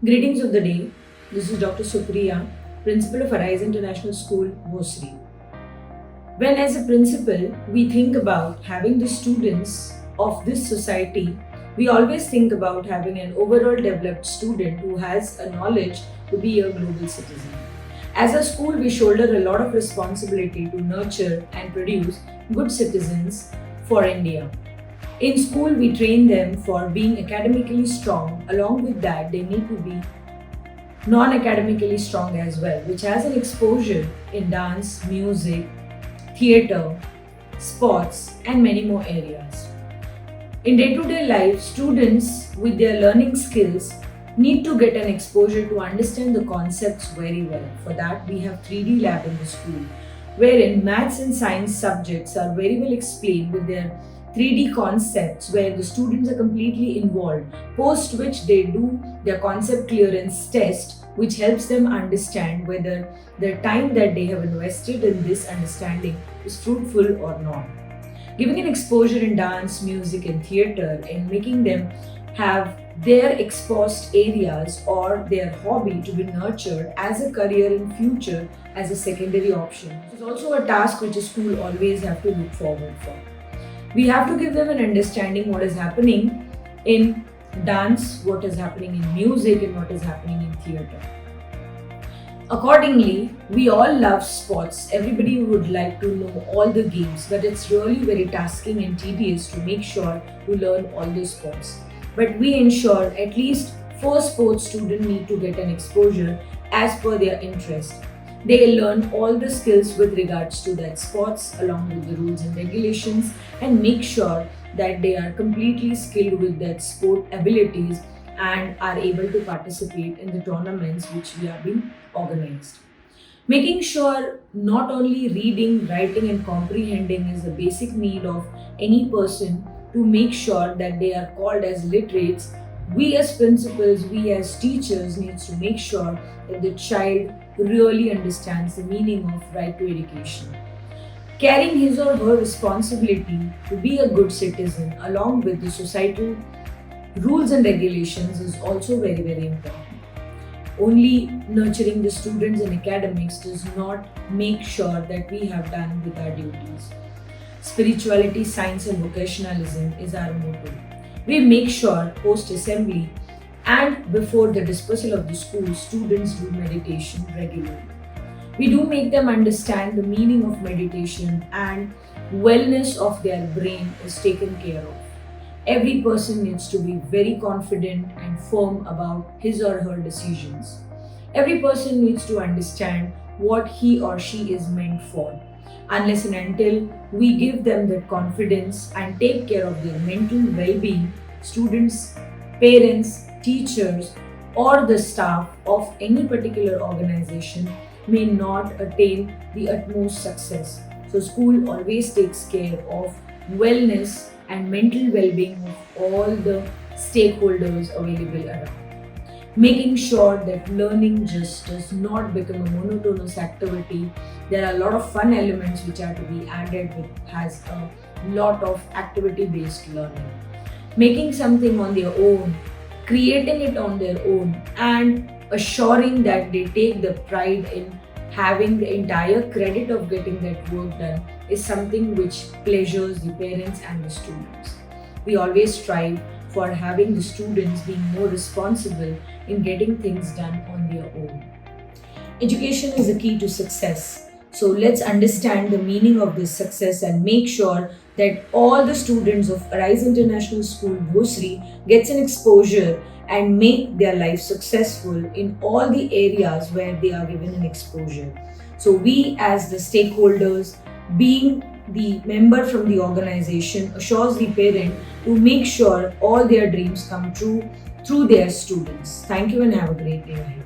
Greetings of the day. This is Dr. Supriya, Principal of Arise International School, Bhosri. When, as a principal, we think about having the students of this society, we always think about having an overall developed student who has a knowledge to be a global citizen. As a school, we shoulder a lot of responsibility to nurture and produce good citizens for India. In school, we train them for being academically strong. Along with that, they need to be non-academically strong as well, which has an exposure in dance, music, theatre, sports, and many more areas. In day-to-day life, students with their learning skills need to get an exposure to understand the concepts very well. For that, we have 3D lab in the school, wherein maths and science subjects are very well explained with their 3D concepts where the students are completely involved, post which they do their concept clearance test, which helps them understand whether the time that they have invested in this understanding is fruitful or not. Giving an exposure in dance, music, and theatre and making them have their exposed areas or their hobby to be nurtured as a career in future as a secondary option. It's also a task which a school always have to look forward for. We have to give them an understanding what is happening in dance, what is happening in music, and what is happening in theatre. Accordingly, we all love sports. Everybody would like to know all the games, but it's really very tasking and tedious to make sure you learn all the sports. But we ensure at least 4 sports students need to get an exposure as per their interest. They learn all the skills with regards to that sports along with the rules and regulations and make sure that they are completely skilled with that sport abilities and are able to participate in the tournaments which we are being organized. Making sure not only reading, writing and comprehending is a basic need of any person to make sure that they are called as literates. We as principals, we as teachers needs to make sure that the child really understands the meaning of right to education. Carrying his or her responsibility to be a good citizen along with the societal rules and regulations is also very, very important. Only nurturing the students in academics does not make sure that we have done with our duties. Spirituality, science and vocationalism is our motto. We make sure post-assembly and before the dispersal of the school, students do meditation regularly. We do make them understand the meaning of meditation and wellness of their brain is taken care of. Every person needs to be very confident and firm about his or her decisions. Every person needs to understand what he or she is meant for. Unless and until we give them that confidence and take care of their mental well-being, students, parents, teachers, or the staff of any particular organization may not attain the utmost success. So school always takes care of wellness and mental well-being of all the stakeholders available around. Making sure that learning just does not become a monotonous activity. There are a lot of fun elements which are to be added which has a lot of activity-based learning. Making something on their own, creating it on their own and assuring that they take the pride in having the entire credit of getting that work done is something which pleasures the parents and the students. We always strive for having the students being more responsible in getting things done on their own. Education is the key to success. So let's understand the meaning of this success and make sure that all the students of Arise International School, Bhosri gets an exposure and make their life successful in all the areas where they are given an exposure. So we as the stakeholders, being the member from the organization, assures the parent to make sure all their dreams come true through their students. Thank you and have a great day ahead.